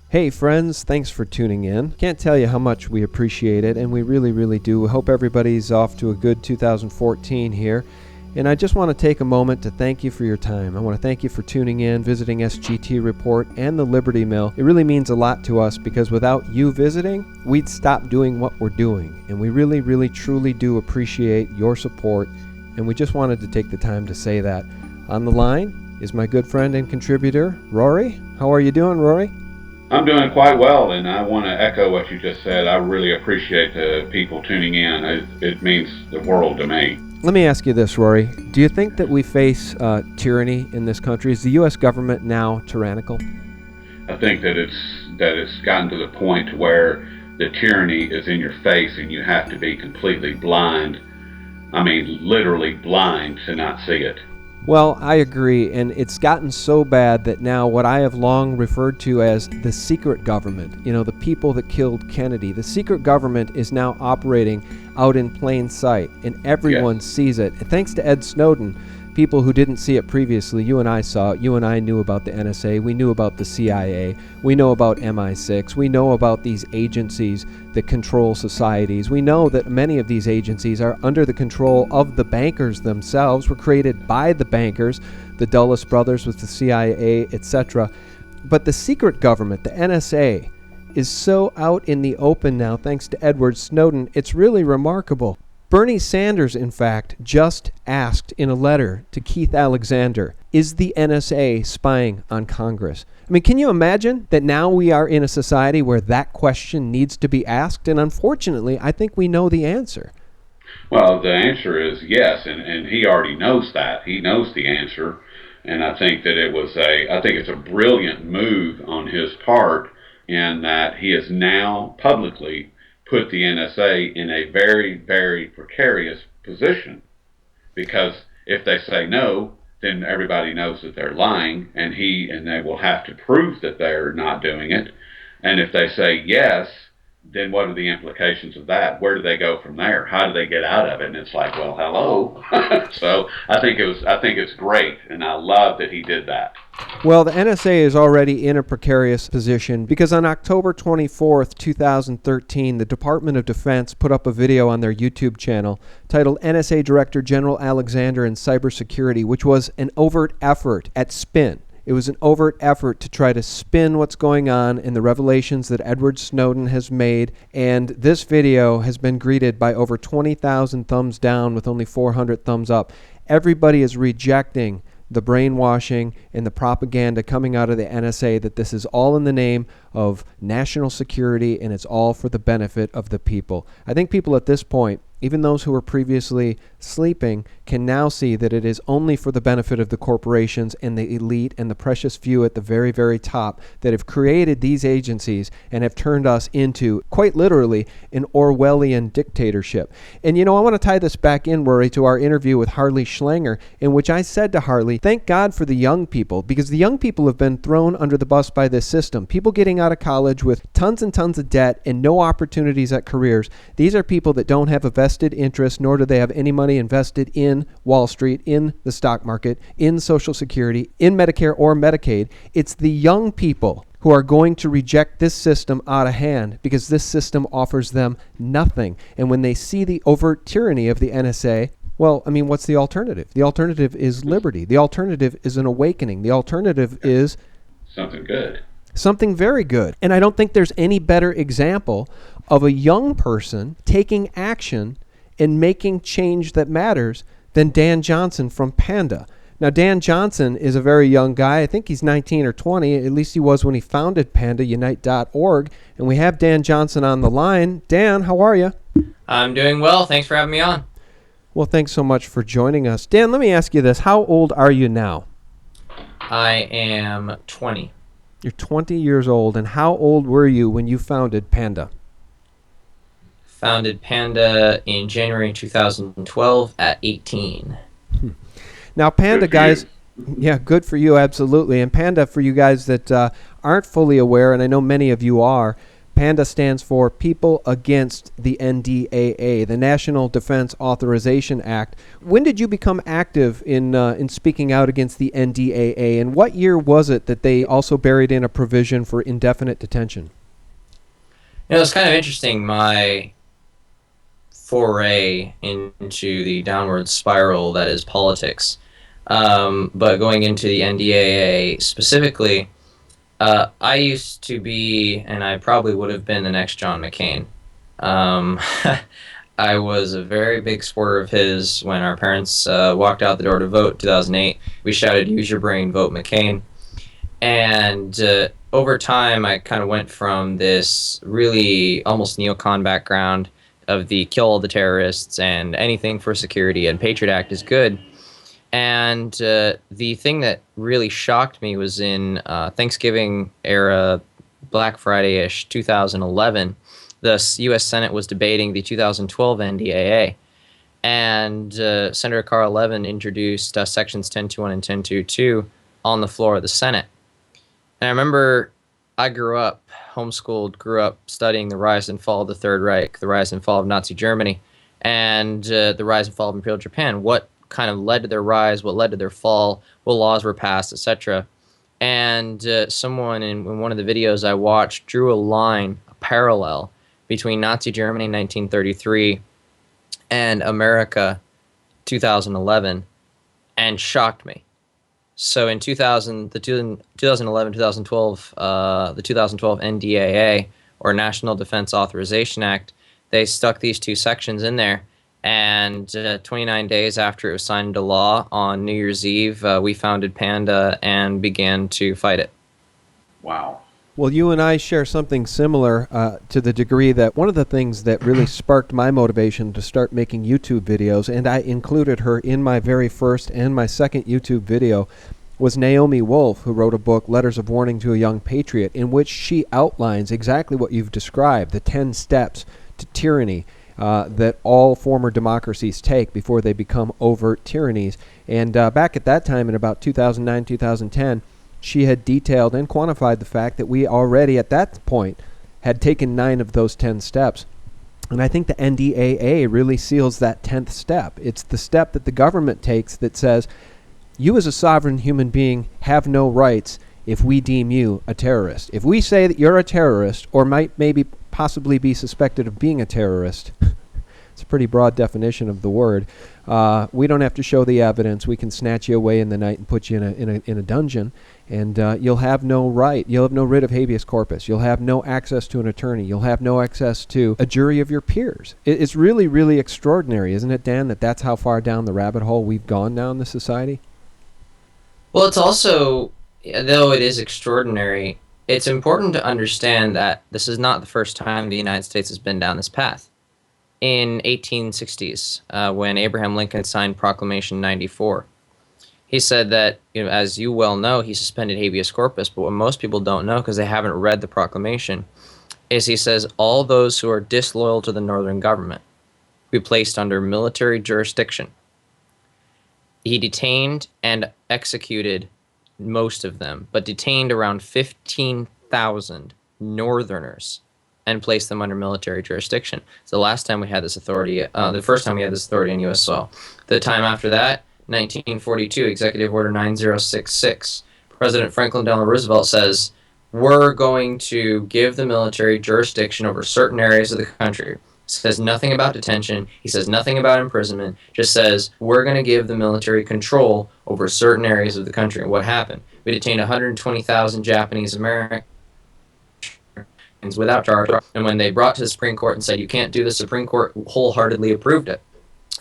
Hey friends, thanks for tuning in. Can't tell you how much we appreciate it, and we really, really do. Hope everybody's off to a good 2014 here. And I just want to take a moment to thank you for your time. I want to thank you for tuning in, visiting SGT Report and the Liberty Mill. It really means a lot to us because without you visiting, we'd stop doing what we're doing. And we really, really, truly do appreciate your support. And we just wanted to take the time to say that. On the line is my good friend and contributor, Rory. How are you doing, Rory? I'm doing quite well, and I want to echo what you just said. I really appreciate the people tuning in. It means the world to me. Let me ask you this, Rory. Do you think that we face tyranny in this country? Is the U.S. government now tyrannical? I think that it's gotten to the point where the tyranny is in your face, and you have to be completely blind. I mean, literally blind to not see it. Well, I agree, and it's gotten so bad that now what I have long referred to as the secret government, the people that killed Kennedy, the secret government is now operating out in plain sight, and everyone sees it. Thanks to Ed Snowden, people who didn't see it previously, you and I saw it, you and I knew about the NSA, we knew about the CIA, we know about MI6, we know about these agencies that control societies. We know that many of these agencies are under the control of the bankers themselves, were created by the bankers, the Dulles brothers with the CIA, etc. But the secret government, the NSA, is so out in the open now thanks to Edward Snowden, it's really remarkable. Bernie Sanders, in fact, just asked in a letter to Keith Alexander, is the NSA spying on Congress? I mean, can you imagine that now we are in a society where that question needs to be asked? And unfortunately, I think we know the answer. Well, the answer is yes, and he already knows that. He knows the answer, and I think that I think it's a brilliant move on his part in that he has now publicly put the NSA in a very, very precarious position, because if they say no, then everybody knows that they're lying, and they will have to prove that they're not doing it. And if they say yes, then what are the implications of that? Where do they go from there? How do they get out of it? And it's like, well, hello. So I think it's great, and I love that he did that. Well, the NSA is already in a precarious position because on October 24th, 2013, the Department of Defense put up a video on their YouTube channel titled NSA Director General Alexander and Cybersecurity, which was an overt effort at spin. It was an overt effort to try to spin what's going on in the revelations that Edward Snowden has made, and this video has been greeted by over 20,000 thumbs down with only 400 thumbs up. Everybody is rejecting the brainwashing and the propaganda coming out of the NSA that this is all in the name of national security and it's all for the benefit of the people. I think people at this point, even those who were previously sleeping, can now see that it is only for the benefit of the corporations and the elite and the precious few at the very, very top that have created these agencies and have turned us into, quite literally, an Orwellian dictatorship. And I want to tie this back in, Rory, to our interview with Harley Schlanger, in which I said to Harley, thank God for the young people, because the young people have been thrown under the bus by this system. People getting out of college with tons and tons of debt and no opportunities at careers. These are people that don't have a vested interest, nor do they have any money invested in Wall Street, in the stock market, in Social Security, in Medicare or Medicaid. It's the young people who are going to reject this system out of hand because this system offers them nothing. And when they see the overt tyranny of the NSA, well, I mean, what's the alternative? The alternative is liberty. The alternative is an awakening. The alternative is something good. Something very good. And I don't think there's any better example of a young person taking action and making change that matters than Dan Johnson from PANDA. Now, Dan Johnson is a very young guy. I think he's 19 or 20. At least he was when he founded PandaUnite.org. And we have Dan Johnson on the line. Dan, how are you? I'm doing well. Thanks for having me on. Well, thanks so much for joining us. Dan, let me ask you this. How old are you now? I am 20. You're 20 years old. And how old were you when you founded PANDA? Founded PANDA in January 2012 at 18. Now, PANDA, guys, yeah, good for you, absolutely. And PANDA, for you guys that aren't fully aware, and I know many of you are, PANDA stands for People Against the NDAA, the National Defense Authorization Act. When did you become active in speaking out against the NDAA, and what year was it that they also buried in a provision for indefinite detention? It's kind of interesting, my foray into the downward spiral that is politics. But going into the NDAA specifically, I used to be, and I probably would have been the next John McCain. Um, I was a very big supporter of his when our parents walked out the door to vote in 2008. We shouted, "Use your brain, vote McCain." And over time, I kind of went from this really almost neocon background of the kill all the terrorists and anything for security and Patriot Act is good. And the thing that really shocked me was in Thanksgiving era, Black Friday-ish, 2011, the U.S. Senate was debating the 2012 NDAA. And Senator Carl Levin introduced sections 10.2.1 and 10.2.2 on the floor of the Senate. And I remember I grew up, homeschooled, grew up studying the rise and fall of the Third Reich, the rise and fall of Nazi Germany, and the rise and fall of Imperial Japan. What kind of led to their rise, what led to their fall, what laws were passed, etc. And someone in one of the videos I watched drew a line, a parallel, between Nazi Germany in 1933 and America 2011, and shocked me. So in 2011, 2012, the 2012 NDAA, or National Defense Authorization Act, they stuck these two sections in there. And 29 days after it was signed into law on New Year's Eve, we founded PANDA and began to fight it. Wow. Well, you and I share something similar to the degree that one of the things that really sparked my motivation to start making YouTube videos, and I included her in my very first and my second YouTube video, was Naomi Wolf, who wrote a book, Letters of Warning to a Young Patriot, in which she outlines exactly what you've described, the 10 steps to tyranny that all former democracies take before they become overt tyrannies. And back at that time, in about 2009, 2010, she had detailed and quantified the fact that we already at that point had taken 9 of those 10 steps. And I think the NDAA really seals that 10th step. It's the step that the government takes that says, you as a sovereign human being have no rights if we deem you a terrorist. If we say that you're a terrorist, or might maybe possibly be suspected of being a terrorist, it's a pretty broad definition of the word, we don't have to show the evidence. We can snatch you away in the night and put you in a dungeon, and you'll have no right. You'll have no writ of habeas corpus. You'll have no access to an attorney. You'll have no access to a jury of your peers. It's really, really extraordinary, isn't it, Dan, that that's how far down the rabbit hole we've gone now in the society? Well, it's also, though it is extraordinary, it's important to understand that this is not the first time the United States has been down this path. In 1860s, when Abraham Lincoln signed Proclamation 94, he said that, as you well know, he suspended habeas corpus, but what most people don't know, because they haven't read the proclamation, is he says all those who are disloyal to the northern government will be placed under military jurisdiction. He detained and executed most of them, but detained around 15,000 northerners and placed them under military jurisdiction. It's the last time we had this authority, the first time we had this authority in U.S. soil. The time after that, 1942, Executive Order 9066. President Franklin Delano Roosevelt says, we're going to give the military jurisdiction over certain areas of the country. Says nothing about detention. He says nothing about imprisonment. Just says, we're going to give the military control over certain areas of the country. And what happened? We detained 120,000 Japanese Americans without charge. And when they brought to the Supreme Court and said, you can't do this, the Supreme Court wholeheartedly approved it.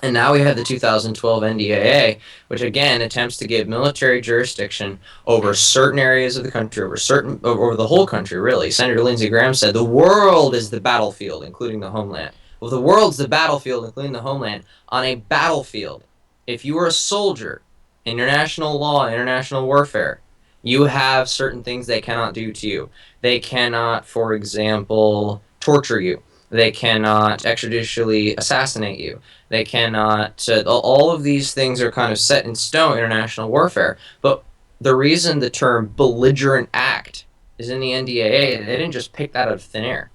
And now we have the 2012 NDAA, which again attempts to give military jurisdiction over certain areas of the country, over the whole country, really. Senator Lindsey Graham said the world is the battlefield, including the homeland. Well, the world's the battlefield, including the homeland. On a battlefield, if you are a soldier, international law, international warfare, you have certain things they cannot do to you. They cannot, for example, torture you. They cannot extrajudicially assassinate you. They cannot, all of these things are kind of set in stone, international warfare. But the reason the term belligerent act is in the NDAA, they didn't just pick that out of thin air.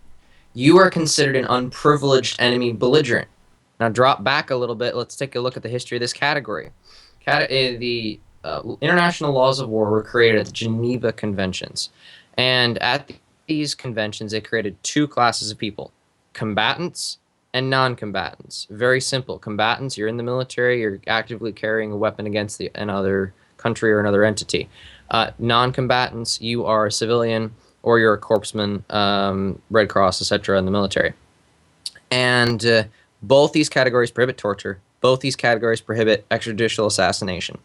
you are considered an unprivileged enemy belligerent. Now drop back a little bit. Let's take a look at the history of this category. The international laws of war were created at the Geneva Conventions. And at these conventions, they created two classes of people: combatants and non-combatants. Very simple. Combatants, you're in the military, you're actively carrying a weapon against another country or another entity. Non-combatants, you are a civilian or you're a corpsman, Red Cross, etc. in the military. And both these categories prohibit torture. Both these categories prohibit extrajudicial assassination.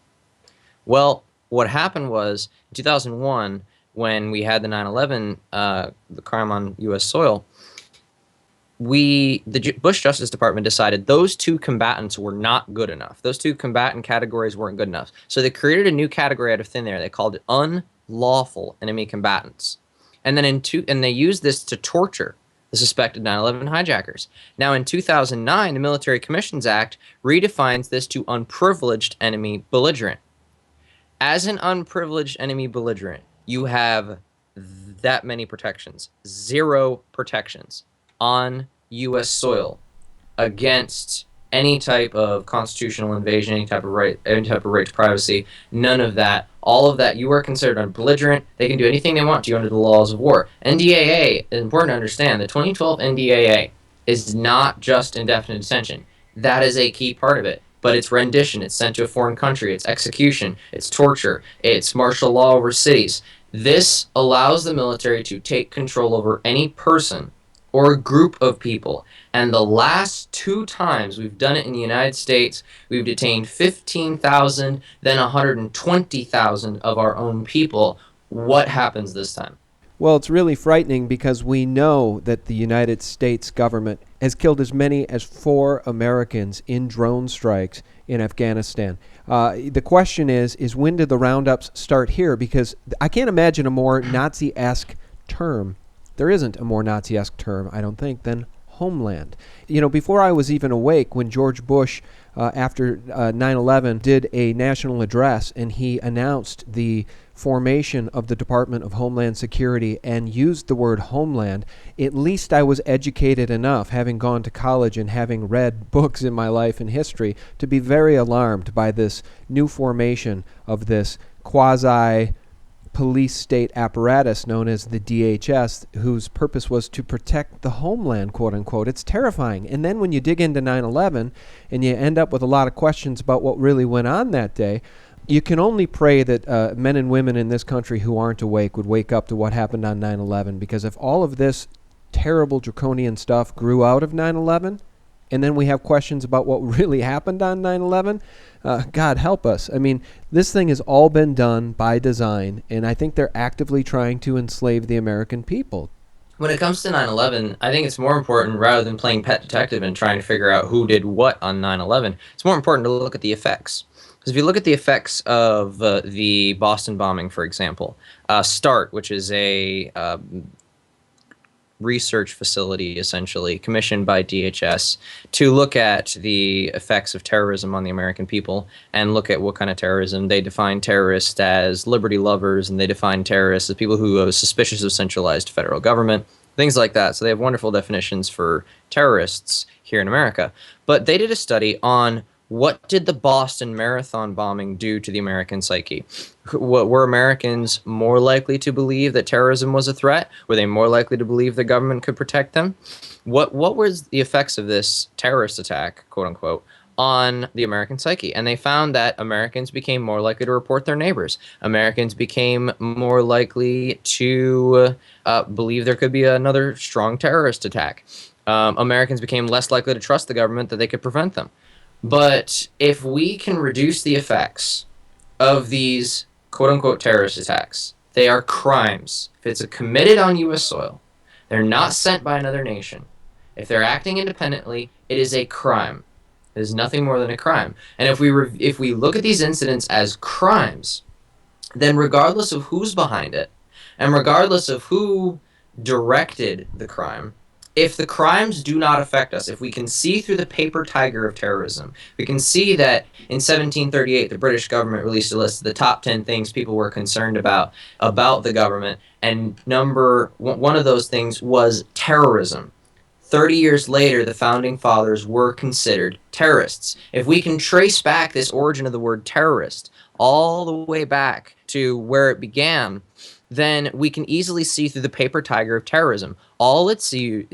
Well, what happened was in 2001, when we had the 9/11, the crime on U.S. soil, the Bush Justice Department decided those two combatants were not good enough. Those two combatant categories weren't good enough. So they created a new category out of thin air. They called it unlawful enemy combatants. And then they used this to torture the suspected 9/11 hijackers. Now in 2009, the Military Commissions Act redefines this to unprivileged enemy belligerent. As an unprivileged enemy belligerent, you have that many protections. 0 protections on U.S. soil against any type of constitutional invasion, any type of right to privacy. None of that. All of that, you are considered unbelligerent. They can do anything they want to you under the laws of war. NDAA is important to understand. The 2012 NDAA is not just indefinite detention. That is a key part of it. But it's rendition, it's sent to a foreign country, it's execution, it's torture, it's martial law over cities. This allows the military to take control over any person or a group of people. And the last 2 times we've done it in the United States, we've detained 15,000, then 120,000 of our own people. What happens this time? Well, it's really frightening because we know that the United States government has killed as many as 4 Americans in drone strikes in Afghanistan. The question is when did the roundups start here? Because I can't imagine a more Nazi-esque term. There isn't a more Nazi-esque term, I don't think, than homeland. You know, before I was even awake, when George Bush, after 9/11, did a national address and he announced the formation of the Department of Homeland Security and used the word homeland, at least I was educated enough, having gone to college and having read books in my life and history, to be very alarmed by this new formation of this quasi-police state apparatus known as the DHS, whose purpose was to protect the homeland, quote-unquote. It's terrifying. And then when you dig into 9/11 and you end up with a lot of questions about what really went on that day, you can only pray that men and women in this country who aren't awake would wake up to what happened on 9/11, because if all of this terrible draconian stuff grew out of 9/11, and then we have questions about what really happened on 9/11, God help us. I mean, this thing has all been done by design, and I think they're actively trying to enslave the American people. When it comes to 9/11, I think it's more important, rather than playing pet detective and trying to figure out who did what on 9/11, it's more important to look at the effects. Because if you look at the effects of the Boston bombing, for example, START, which is a research facility, essentially, commissioned by DHS to look at the effects of terrorism on the American people and look at what kind of terrorism. They define terrorists as liberty lovers, and they define terrorists as people who are suspicious of centralized federal government, things like that. So they have wonderful definitions for terrorists here in America. But they did a study on what did the Boston Marathon bombing do to the American psyche? Were Americans more likely to believe that terrorism was a threat? Were they more likely to believe the government could protect them? What was the effects of this terrorist attack, quote unquote, on the American psyche? And they found that Americans became more likely to report their neighbors. Americans became more likely to believe there could be another strong terrorist attack. Americans became less likely to trust the government that they could prevent them. But if we can reduce the effects of these quote-unquote terrorist attacks, they are crimes. If it's committed on U.S. soil, they're not sent by another nation. If they're acting independently, it is a crime. It is nothing more than a crime. And if we look at these incidents as crimes, then regardless of who's behind it, and regardless of who directed the crime, if the crimes do not affect us, if we can see through the paper tiger of terrorism, we can see that in 1738 the British government released a list of the top 10 things people were concerned about the government, and one of those things was terrorism. 30 years later, the founding fathers were considered terrorists. If we can trace back this origin of the word terrorist all the way back to where it began, then we can easily see through the paper tiger of terrorism. All it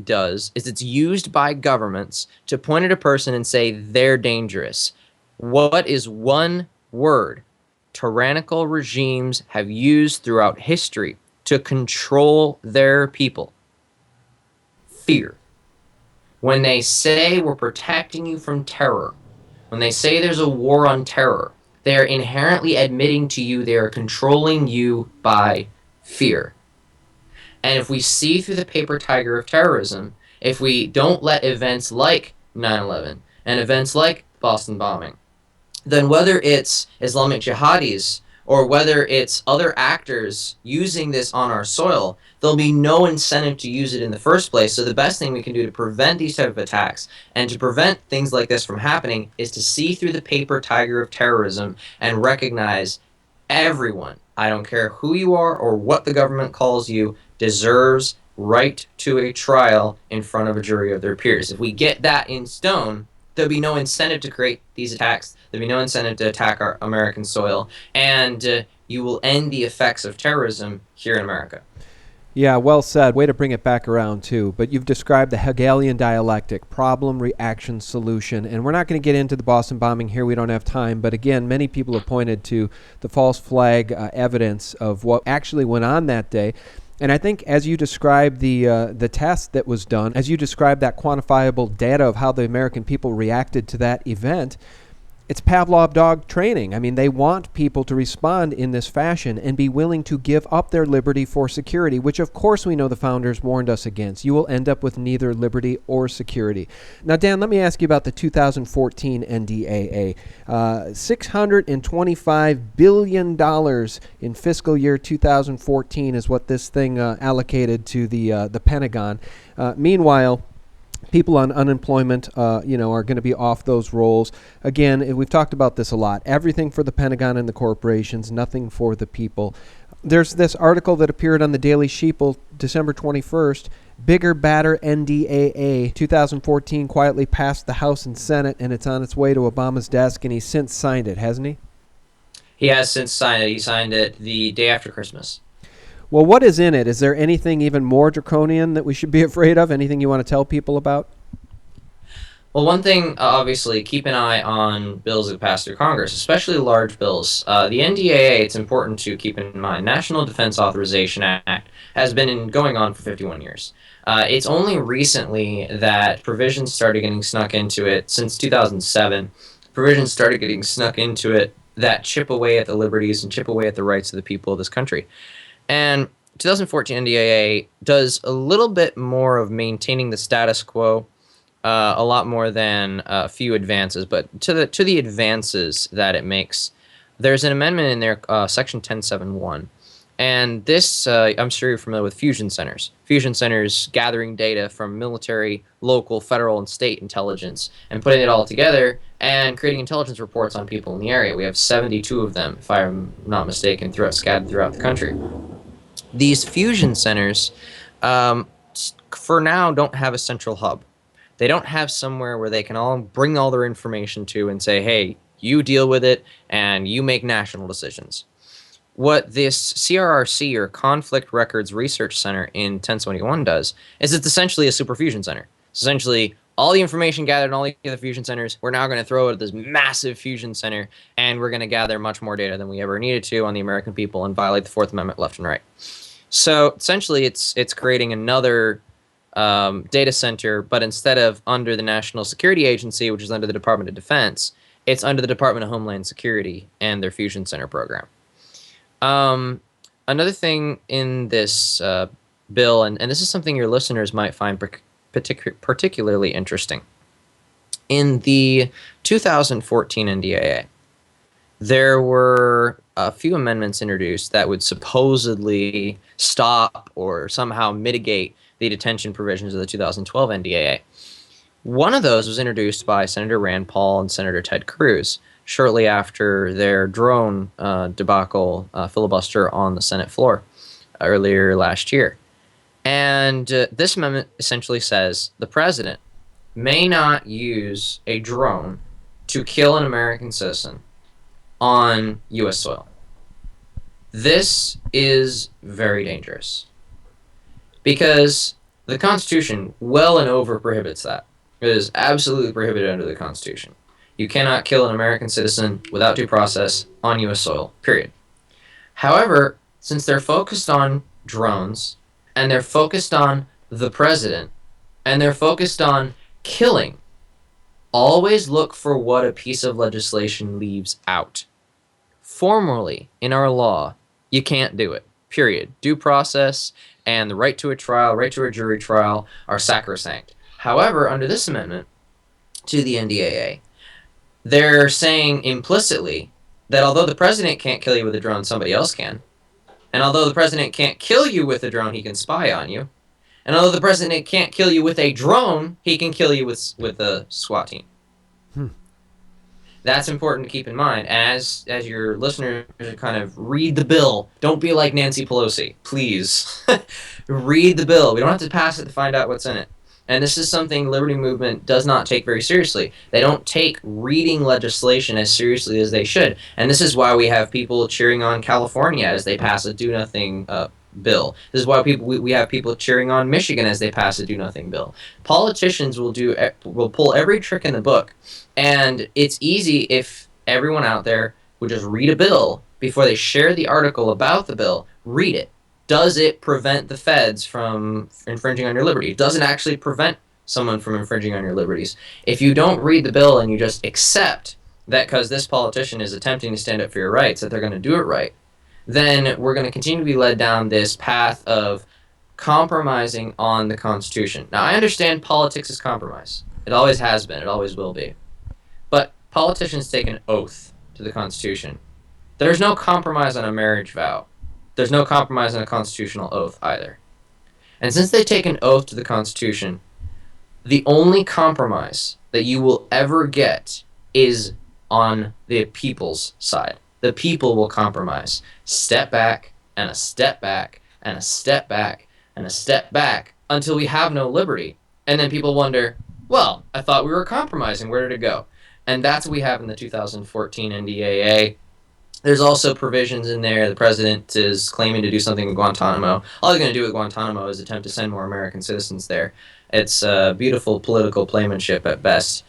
does is it's used by governments to point at a person and say they're dangerous. What is one word tyrannical regimes have used throughout history to control their people? Fear. When they say we're protecting you from terror, when they say there's a war on terror, they are inherently admitting to you they are controlling you by fear. And if we see through the paper tiger of terrorism, if we don't let events like 9/11 and events like Boston bombing, then whether it's Islamic jihadis or whether it's other actors using this on our soil, there'll be no incentive to use it in the first place. So the best thing we can do to prevent these type of attacks and to prevent things like this from happening is to see through the paper tiger of terrorism and recognize everyone, I don't care who you are or what the government calls you, deserves right to a trial in front of a jury of their peers. If we get that in stone, there'll be no incentive to create these attacks. There'll be no incentive to attack our American soil, and you will end the effects of terrorism here in America. Yeah, well said. Way to bring it back around, too. But you've described the Hegelian dialectic, problem, reaction, solution. And we're not going to get into the Boston bombing here. We don't have time. But again, many people have pointed to the false flag evidence of what actually went on that day. And I think as you described the test that was done, as you described that quantifiable data of how the American people reacted to that event, it's Pavlov dog training. I mean, they want people to respond in this fashion and be willing to give up their liberty for security, which of course we know the founders warned us against. You will end up with neither liberty or security. Now, Dan, let me ask you about the 2014 NDAA. $625 billion in fiscal year 2014 is what this thing allocated to the Pentagon. Meanwhile, people on unemployment, are going to be off those rolls. Again, we've talked about this a lot. Everything for the Pentagon and the corporations, nothing for the people. There's this article that appeared on the Daily Sheeple December 21st. Bigger, badder NDAA 2014 quietly passed the House and Senate, and it's on its way to Obama's desk, and he's since signed it, hasn't he? He has since signed it. He signed it the day after Christmas. Well, what is in it? Is there anything even more draconian that we should be afraid of? Anything you want to tell people about? Well, one thing, obviously, keep an eye on bills that pass through Congress, especially large bills. The NDAA, it's important to keep in mind, National Defense Authorization Act has been going on for 51 years. It's only recently that provisions started getting snuck into it, since 2007, provisions started getting snuck into it that chip away at the liberties and chip away at the rights of the people of this country. And 2014 NDAA does a little bit more of maintaining the status quo, a lot more than a few advances. But to the advances that it makes, there's an amendment in there, Section 1071. And this, I'm sure you're familiar with fusion centers. Fusion centers gathering data from military, local, federal, and state intelligence and putting it all together and creating intelligence reports on people in the area. We have 72 of them, if I'm not mistaken, scattered throughout the country. These fusion centers, for now, don't have a central hub. They don't have somewhere where they can all bring all their information to and say, hey, you deal with it and you make national decisions. What this CRRC, or Conflict Records Research Center in 1071 does is it's essentially a super fusion center. It's essentially all the information gathered in all the other fusion centers, we're now going to throw it at this massive fusion center, and we're going to gather much more data than we ever needed to on the American people and violate the Fourth Amendment left and right. So essentially, it's creating another data center, but instead of under the National Security Agency, which is under the Department of Defense, it's under the Department of Homeland Security and their fusion center program. Another thing in this bill, and this is something your listeners might find particularly interesting. In the 2014 NDAA, there were a few amendments introduced that would supposedly stop or somehow mitigate the detention provisions of the 2012 NDAA. One of those was introduced by Senator Rand Paul and Senator Ted Cruz shortly after their drone debacle filibuster on the Senate floor earlier last year. And this amendment essentially says the president may not use a drone to kill an American citizen on U.S. soil. This is very dangerous because the Constitution well and over prohibits that. It is absolutely prohibited under the Constitution. You cannot kill an American citizen without due process on U.S. soil, period. However, since they're focused on drones and they're focused on the president and they're focused on killing, always look for what a piece of legislation leaves out. Formally, in our law, you can't do it, period. Due process and the right to a trial, right to a jury trial are sacrosanct. However, under this amendment to the NDAA, they're saying implicitly that although the president can't kill you with a drone, somebody else can. And although the president can't kill you with a drone, he can spy on you. And although the president can't kill you with a drone, he can kill you with a SWAT team. That's important to keep in mind. As your listeners kind of read the bill, don't be like Nancy Pelosi. Please. Read the bill. We don't have to pass it to find out what's in it. And this is something Liberty Movement does not take very seriously. They don't take reading legislation as seriously as they should. And this is why we have people cheering on California as they pass a do-nothing bill. This is why we have people cheering on Michigan as they pass a do-nothing bill. Politicians will pull every trick in the book. And it's easy if everyone out there would just read a bill before they share the article about the bill. Read it. Does it prevent the feds from infringing on your liberty? Does it actually prevent someone from infringing on your liberties? If you don't read the bill and you just accept that because this politician is attempting to stand up for your rights, that they're going to do it right, then we're going to continue to be led down this path of compromising on the Constitution. Now, I understand politics is compromise. It always has been. It always will be. But politicians take an oath to the Constitution. There's no compromise on a marriage vow. There's no compromise on a constitutional oath either. And since they take an oath to the Constitution, the only compromise that you will ever get is on the people's side. The people will compromise. Step back, and a step back, and a step back, and a step back, until we have no liberty. And then people wonder, well, I thought we were compromising. Where did it go? And that's what we have in the 2014 NDAA. There's also provisions in there. The president is claiming to do something in Guantanamo. All he's going to do with Guantanamo is attempt to send more American citizens there. It's beautiful political playmanship at best.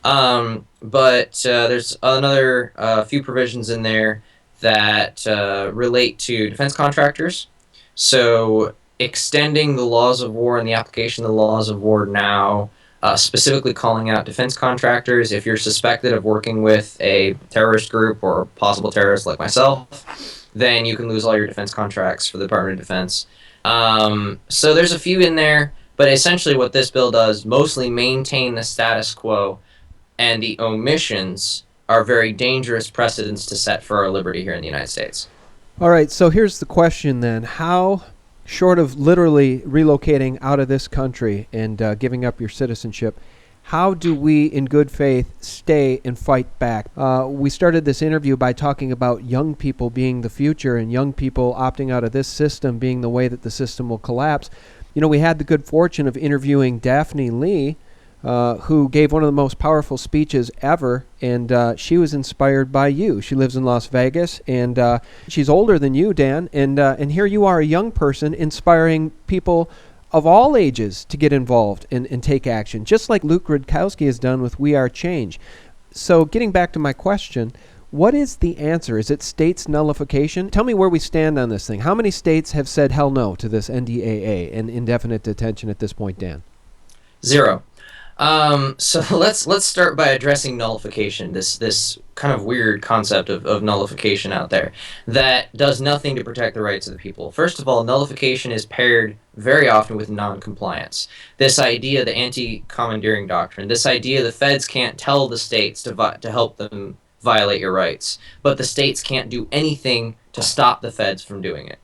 But there's another few provisions in there that relate to defense contractors. So extending the laws of war and the application of the laws of war now, specifically calling out defense contractors. If you're suspected of working with a terrorist group or a possible terrorist like myself, then you can lose all your defense contracts for the Department of Defense. So there's a few in there, but essentially what this bill does, mostly maintain the status quo, and the omissions are very dangerous precedents to set for our liberty here in the United States. All right, so here's the question then. How, short of literally relocating out of this country and giving up your citizenship, how do we, in good faith, stay and fight back? We started this interview by talking about young people being the future and young people opting out of this system being the way that the system will collapse. You know, we had the good fortune of interviewing Daphne Lee, who gave one of the most powerful speeches ever, and she was inspired by you. She lives in Las Vegas, and she's older than you, Dan, and here you are, a young person, inspiring people of all ages to get involved and take action, just like Luke Rudkowski has done with We Are Change. So getting back to my question, what is the answer? Is it states nullification? Tell me where we stand on this thing. How many states have said hell no to this NDAA and indefinite detention at this point, Dan? 0. So let's start by addressing nullification, this kind of weird concept of nullification out there that does nothing to protect the rights of the people. First of all, nullification is paired very often with non-compliance. This idea, the anti-commandeering doctrine, this idea the feds can't tell the states to help them violate your rights, but the states can't do anything to stop the feds from doing it.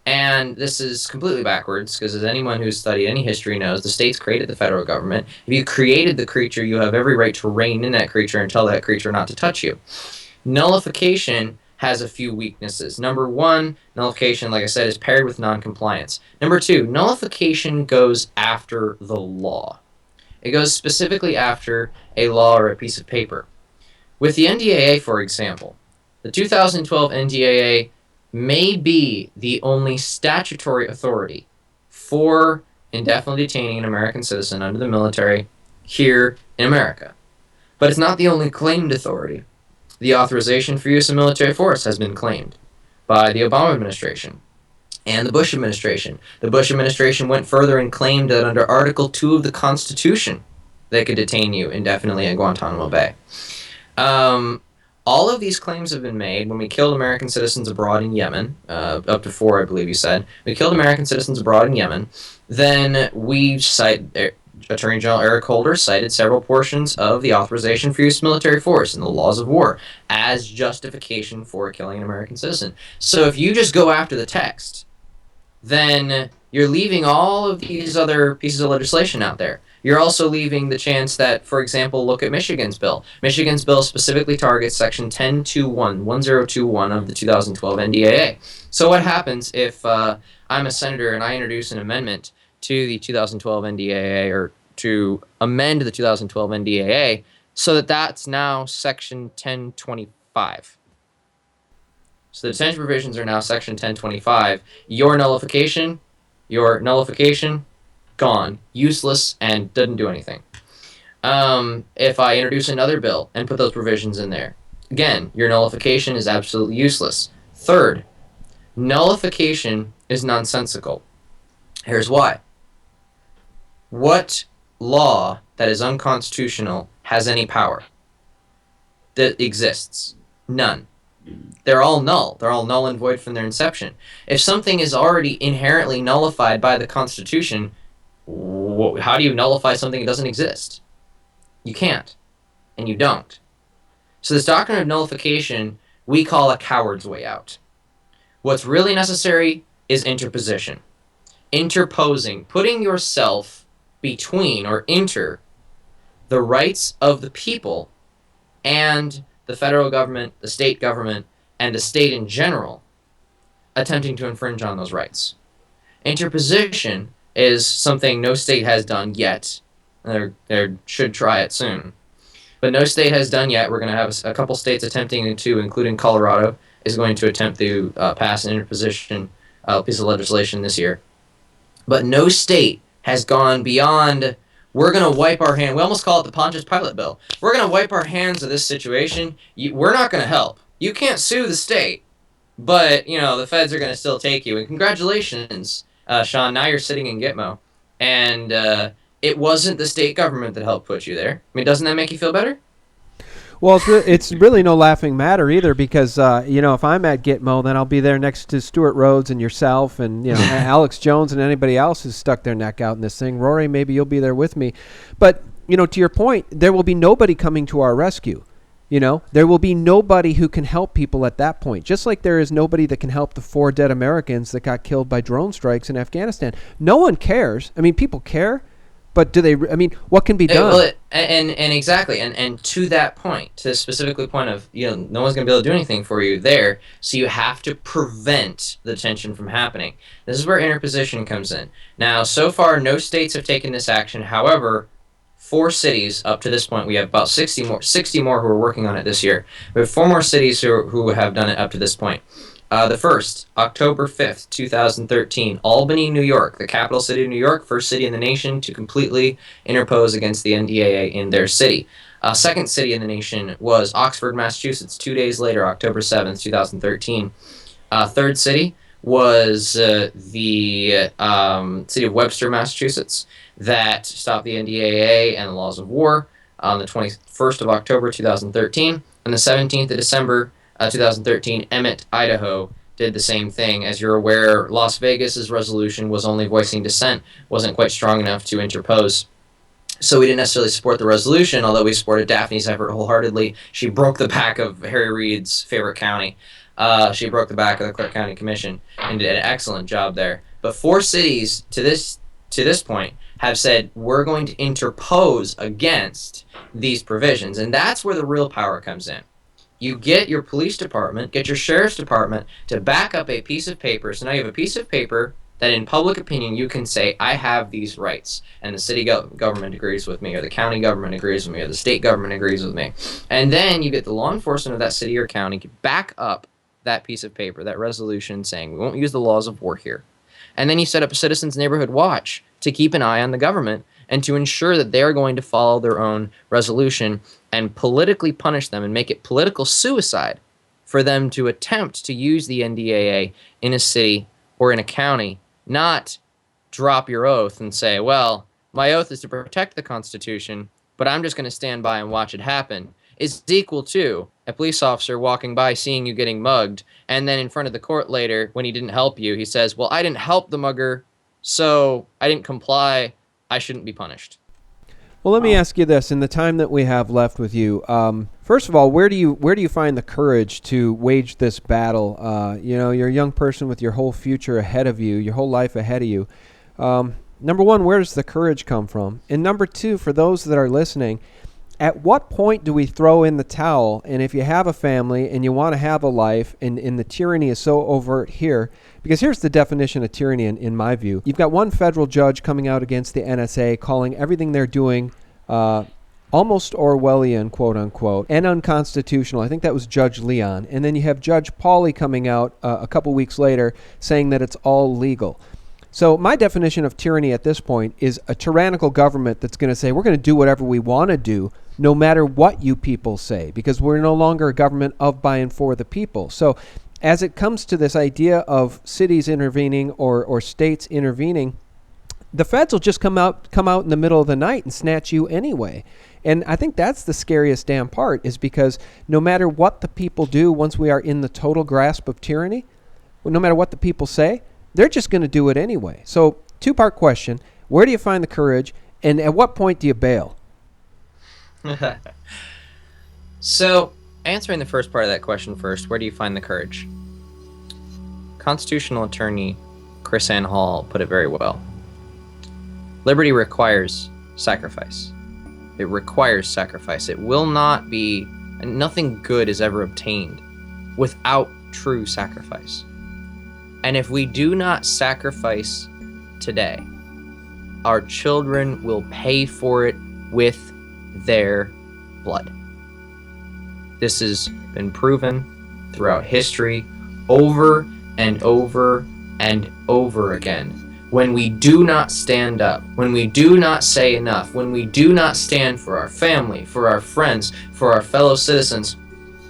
And this is completely backwards, because as anyone who's studied any history knows, the states created the federal government. If you created the creature, you have every right to rein in that creature and tell that creature not to touch you. Nullification has a few weaknesses. Number one, nullification, like I said, is paired with noncompliance. Number two, nullification goes after the law. It goes specifically after a law or a piece of paper. With the NDAA, for example, the 2012 NDAA may be the only statutory authority for indefinitely detaining an American citizen under the military here in America. But it's not the only claimed authority. The authorization for use of military force has been claimed by the Obama administration and the Bush administration. The Bush administration went further and claimed that under Article 2 of the Constitution, they could detain you indefinitely in Guantanamo Bay. All of these claims have been made when we killed American citizens abroad in Yemen, up to 4, I believe you said. We killed American citizens abroad in Yemen. Then we cite Attorney General Eric Holder cited several portions of the authorization for use of military force and the laws of war as justification for killing an American citizen. So if you just go after the text, then you're leaving all of these other pieces of legislation out there. You're also leaving the chance that, for example, look at Michigan's bill. Michigan's bill specifically targets Section 1021 of the 2012 NDAA. So what happens if I'm a senator and I introduce an amendment to the 2012 NDAA, or to amend the 2012 NDAA, so that that's now Section 1025? So the detention provisions are now Section 1025. Your nullification, gone, useless, and doesn't do anything. If I introduce another bill and put those provisions in there, again, your nullification is absolutely useless. Third, nullification is nonsensical. Here's why. What law that is unconstitutional has any power that exists? None. They're all null. They're all null and void from their inception. If something is already inherently nullified by the Constitution, how do you nullify something that doesn't exist? You can't, and you don't. So this doctrine of nullification we call a coward's way out. What's really necessary is interposition. Interposing, putting yourself between or inter the rights of the people and the federal government, the state government, and the state in general, attempting to infringe on those rights. Interposition is something no state has done yet. They should try it soon. But no state has done yet. We're going to have a couple states attempting to, including Colorado, is going to attempt to pass an interposition piece of legislation this year. But no state has gone beyond, we're going to wipe our hands. We almost call it the Pontius Pilate bill. We're going to wipe our hands of this situation. We're not going to help. You can't sue the state, but the feds are going to still take you. And congratulations, Sean. Now you're sitting in Gitmo, and it wasn't the state government that helped put you there. I mean, doesn't that make you feel better? Well, it's really no laughing matter either, because if I'm at Gitmo, then I'll be there next to Stuart Rhodes and yourself, and Alex Jones and anybody else who's stuck their neck out in this thing. Rory, maybe you'll be there with me, but to your point, there will be nobody coming to our rescue. There will be nobody who can help people at that point, just like there is nobody that can help the 4 dead Americans that got killed by drone strikes in Afghanistan. No one cares. I mean, people care. But do they? I mean, what can be done? Well, and exactly, and to that point, to the specifically point of no one's going to be able to do anything for you there, so you have to prevent the detention from happening. This is where interposition comes in. Now, so far, no states have taken this action. However, 4 cities up to this point, we have about 60 more who are working on it this year. We have 4 more cities who have done it up to this point. The first, October 5th, 2013, Albany, New York, the capital city of New York, first city in the nation to completely interpose against the NDAA in their city. Second city in the nation was Oxford, Massachusetts, 2 days later, October 7th, 2013. Third city was the city of Webster, Massachusetts, that stopped the NDAA and the laws of war on the 21st of October, 2013. And the 17th of December, 2013, Emmett, Idaho, did the same thing. As you're aware, Las Vegas's resolution was only voicing dissent, wasn't quite strong enough to interpose. So we didn't necessarily support the resolution, although we supported Daphne's effort wholeheartedly. She broke the back of Harry Reid's favorite county. She broke the back of the Clark County Commission and did an excellent job there. But 4 cities to this point have said, we're going to interpose against these provisions. And that's where the real power comes in. You get your police department, get your sheriff's department to back up a piece of paper. So now you have a piece of paper that in public opinion you can say, I have these rights. And the city government agrees with me, or the county government agrees with me, or the state government agrees with me. And then you get the law enforcement of that city or county to back up that piece of paper, that resolution saying, we won't use the laws of war here. And then you set up a citizens neighborhood watch to keep an eye on the government and to ensure that they are going to follow their own resolution and politically punish them and make it political suicide for them to attempt to use the NDAA in a city or in a county, not drop your oath and say, well, my oath is to protect the Constitution, but I'm just going to stand by and watch it happen, is equal to a police officer walking by seeing you getting mugged, and then in front of the court later, when he didn't help you, he says, well, I didn't help the mugger, so I didn't comply, I shouldn't be punished. Well, let me ask you this: in the time that we have left with you, first of all, where do you find the courage to wage this battle? You're a young person with your whole future ahead of you, your whole life ahead of you. Number one, where does the courage come from? And number two, for those that are listening, at what point do we throw in the towel? And if you have a family and you want to have a life, and the tyranny is so overt here, because here's the definition of tyranny in my view. You've got one federal judge coming out against the NSA, calling everything they're doing almost Orwellian, quote unquote, and unconstitutional. I think that was Judge Leon. And then you have Judge Pauley coming out a couple weeks later saying that it's all legal. So my definition of tyranny at this point is a tyrannical government that's going to say, we're going to do whatever we want to do, no matter what you people say, because we're no longer a government of, by, and for the people. So as it comes to this idea of cities intervening or states intervening, the feds will just come out in the middle of the night and snatch you anyway. And I think that's the scariest damn part, is because no matter what the people do, once we are in the total grasp of tyranny, no matter what the people say, they're just going to do it anyway. So, two-part question: where do you find the courage, and at what point do you bail? So, answering the first part of that question first, where do you find the courage? Constitutional attorney Chris Ann Hall put it very well. Liberty requires sacrifice. It requires sacrifice. It will not be, and nothing good is ever obtained without true sacrifice. And if we do not sacrifice today, our children will pay for it with their blood. This has been proven throughout history over and over and over again. When we do not stand up, when we do not say enough, when we do not stand for our family, for our friends, for our fellow citizens,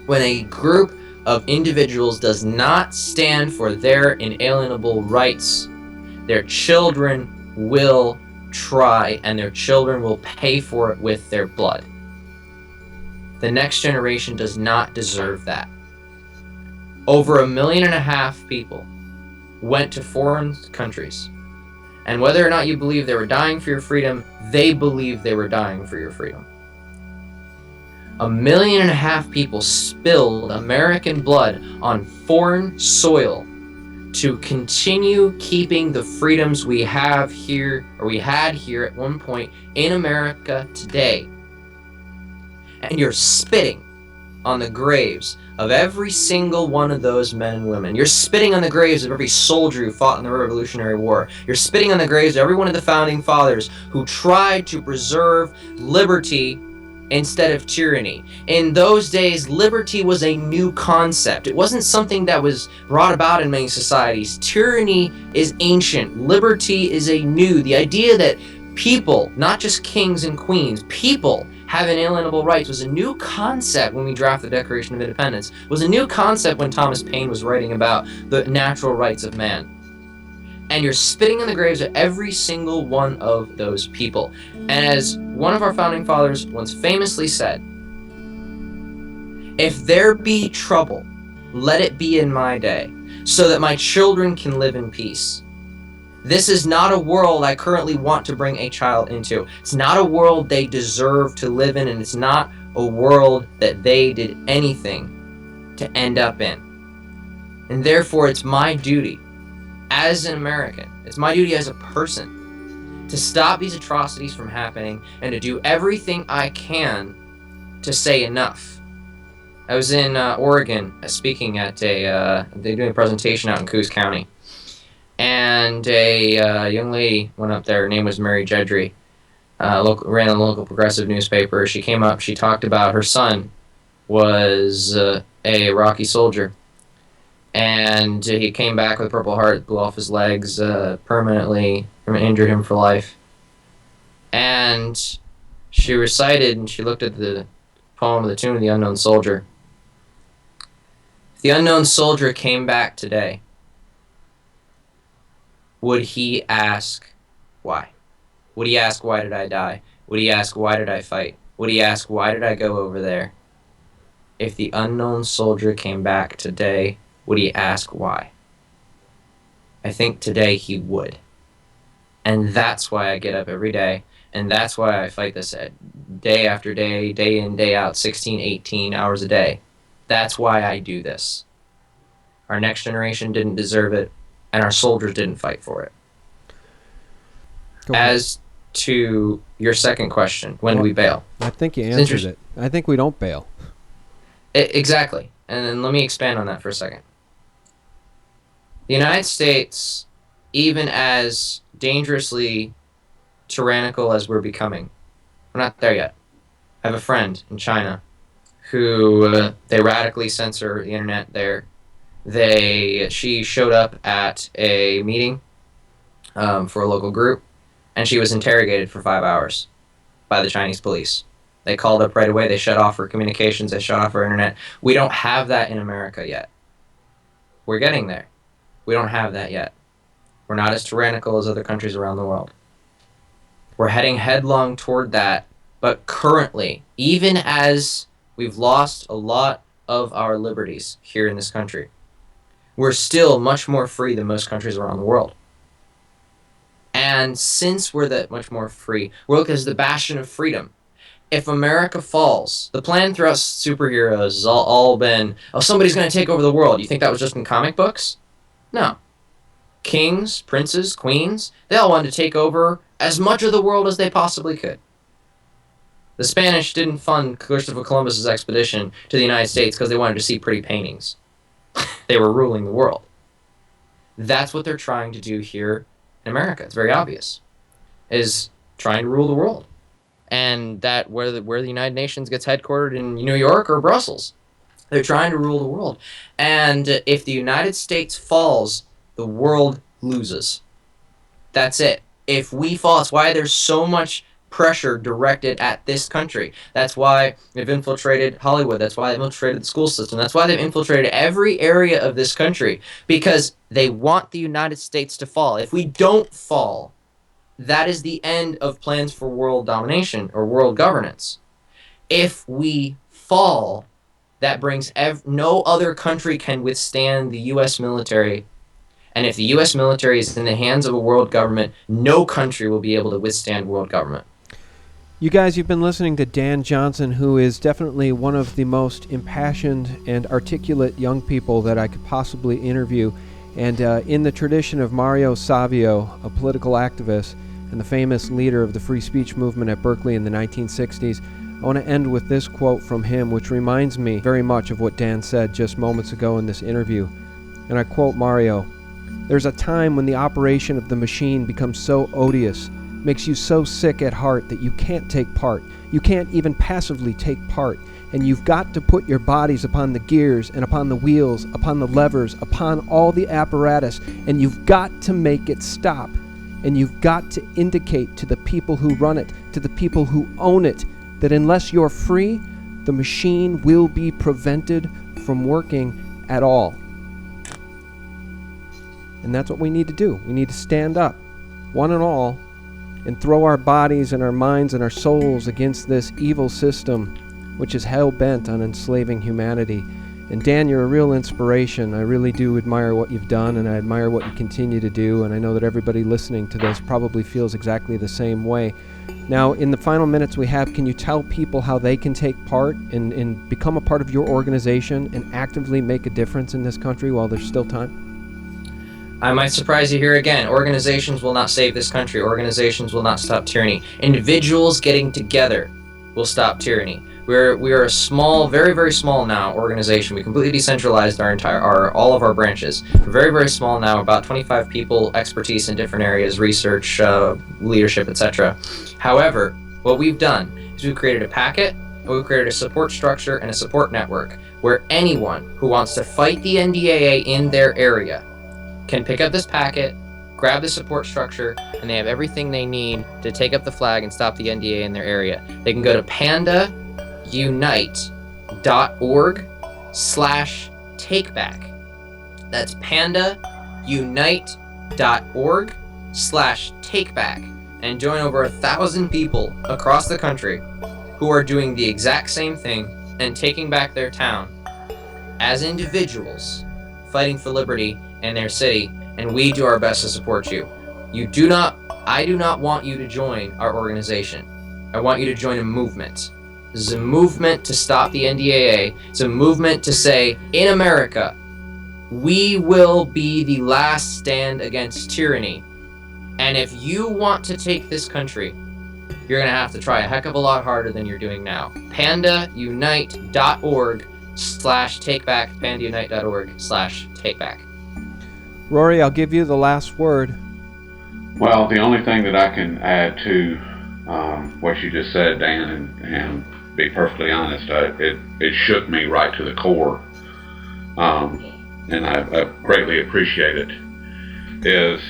when a group of individuals does not stand for their inalienable rights, their children will try, and their children will pay for it with their blood. The next generation does not deserve that. Over 1.5 million people went to foreign countries, and whether or not you believe they were dying for your freedom, they believed they were dying for your freedom. 1.5 million people spilled American blood on foreign soil to continue keeping the freedoms we have here, or we had here at one point in America today. And you're spitting on the graves of every single one of those men and women. You're spitting on the graves of every soldier who fought in the Revolutionary War. You're spitting on the graves of every one of the founding fathers who tried to preserve liberty instead of tyranny. In those days, liberty was a new concept. It wasn't something that was brought about in many societies. Tyranny is ancient. Liberty is a new. The idea that people, not just kings and queens, people have inalienable rights was a new concept when we drafted the Declaration of Independence. It was a new concept when Thomas Paine was writing about the natural rights of man. And you're spitting on the graves of every single one of those people. And as one of our founding fathers once famously said, if there be trouble, let it be in my day, so that my children can live in peace. This is not a world I currently want to bring a child into. It's not a world they deserve to live in, and it's not a world that they did anything to end up in. And therefore, it's my duty as an American, it's my duty as a person, to stop these atrocities from happening and to do everything I can to say enough. I was in Oregon speaking at they're doing a presentation out in Coos County. And a young lady went up there. Her name was Mary Jedry. Ran a local progressive newspaper. She came up. She talked about her son was a Iraqi soldier, and he came back with a Purple Heart, blew off his legs permanently, injured him for life. And she recited, and she looked at the poem of the tune of the Unknown Soldier. If the unknown soldier came back today, would he ask why? Would he ask, why did I die? Would he ask, why did I fight? Would he ask, why did I go over there? If the unknown soldier came back today, would he ask why? I think today he would. And that's why I get up every day. And that's why I fight this day after day, day in, day out, 16, 18 hours a day. That's why I do this. Our next generation didn't deserve it, and our soldiers didn't fight for it. As to your second question, when do we bail? I think you answered it. I think we don't bail. Exactly. And then let me expand on that for a second. The United States, even as dangerously tyrannical as we're becoming, we're not there yet. I have a friend in China who they radically censor the internet there. She showed up at a meeting for a local group, and she was interrogated for 5 hours by the Chinese police. They called up right away. They shut off her communications. They shut off her internet. We don't have that in America yet. We're getting there. We don't have that yet. We're not as tyrannical as other countries around the world. We're heading headlong toward that. But currently, even as we've lost a lot of our liberties here in this country, we're still much more free than most countries around the world. And since we're that much more free, we're looked as the bastion of freedom. If America falls, the plan throughout superheroes has all been, oh, somebody's going to take over the world. You think that was just in comic books? No. Kings, princes, queens, they all wanted to take over as much of the world as they possibly could. The Spanish didn't fund Christopher Columbus's expedition to the United States because they wanted to see pretty paintings. They were ruling the world. That's what they're trying to do here in America. It's very obvious. Is trying to rule the world. And that where the United Nations gets headquartered in New York or Brussels. They're trying to rule the world. And if the United States falls, the world loses. That's it. If we fall, that's why there's so much pressure directed at this country. That's why they've infiltrated Hollywood. That's why they've infiltrated the school system. That's why they've infiltrated every area of this country, because they want the United States to fall. If we don't fall, that is the end of plans for world domination or world governance. If we fall, that brings no other country can withstand the U.S. military. And if the U.S. military is in the hands of a world government, no country will be able to withstand world government. You guys, you've been listening to Dan Johnson, who is definitely one of the most impassioned and articulate young people that I could possibly interview. And in the tradition of Mario Savio, a political activist and the famous leader of the free speech movement at Berkeley in the 1960s, I want to end with this quote from him, which reminds me very much of what Dan said just moments ago in this interview. And I quote Mario, "There's a time when the operation of the machine becomes so odious, makes you so sick at heart that you can't take part. You can't even passively take part. And you've got to put your bodies upon the gears and upon the wheels, upon the levers, upon all the apparatus, and you've got to make it stop. And you've got to indicate to the people who run it, to the people who own it, that unless you're free, the machine will be prevented from working at all." And that's what we need to do. We need to stand up, one and all, and throw our bodies and our minds and our souls against this evil system which is hell-bent on enslaving humanity. And Dan, you're a real inspiration. I really do admire what you've done, and I admire what you continue to do, and I know that everybody listening to this probably feels exactly the same way. Now, in the final minutes we have, can you tell people how they can take part and become a part of your organization and actively make a difference in this country while there's still time? I might surprise you here again. Organizations will not save this country. Organizations will not stop tyranny. Individuals getting together will stop tyranny. We are a small, very, very small now organization. We completely decentralized all of our branches. We're very, very small now, about 25 people, expertise in different areas, research, leadership, etc. However, what we've done is we've created a packet, and we've created a support structure and a support network where anyone who wants to fight the NDAA in their area can pick up this packet, grab the support structure, and they have everything they need to take up the flag and stop the NDAA in their area. They can go to pandaunite.org/takeback. That's pandaunite.org/takeback and join over 1,000 people across the country who are doing the exact same thing and taking back their town as individuals, fighting for liberty in their city, and we do our best to support you. I do not want you to join our organization. I want you to join a movement. This is a movement to stop the NDAA. It's a movement to say, in America, we will be the last stand against tyranny. And if you want to take this country, you're going to have to try a heck of a lot harder than you're doing now. pandaunite.org/takeback, pandaunite.org/takeback. Rory, I'll give you the last word. Well, the only thing that I can add to what you just said, Dan, and be perfectly honest, it shook me right to the core, and I greatly appreciate it, is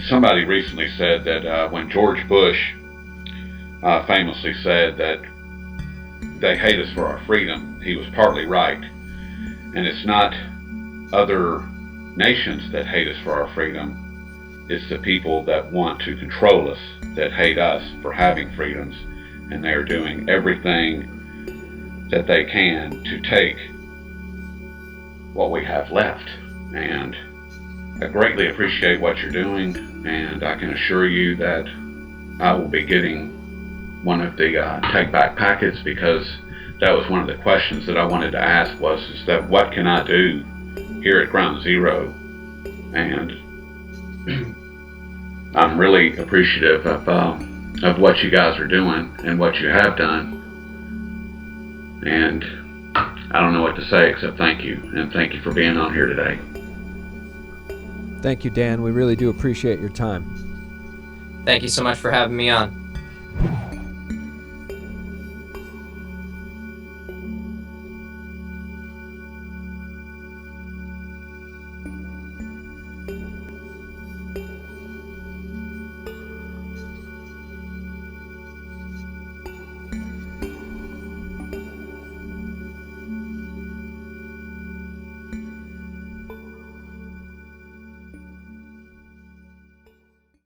somebody recently said that when George Bush famously said that they hate us for our freedom, he was partly right. And it's not other nations that hate us for our freedom. It's the people that want to control us that hate us for having freedoms, and they're doing everything that they can to take what we have left. And I greatly appreciate what you're doing, and I can assure you that I will be getting one of the take back packets, because that was one of the questions that I wanted to ask is that what can I do here at Ground Zero? And I'm really appreciative of what you guys are doing and what you have done. And I don't know what to say except thank you, and thank you for being on here today. Thank you, Dan. We really do appreciate your time. Thank you so much for having me on.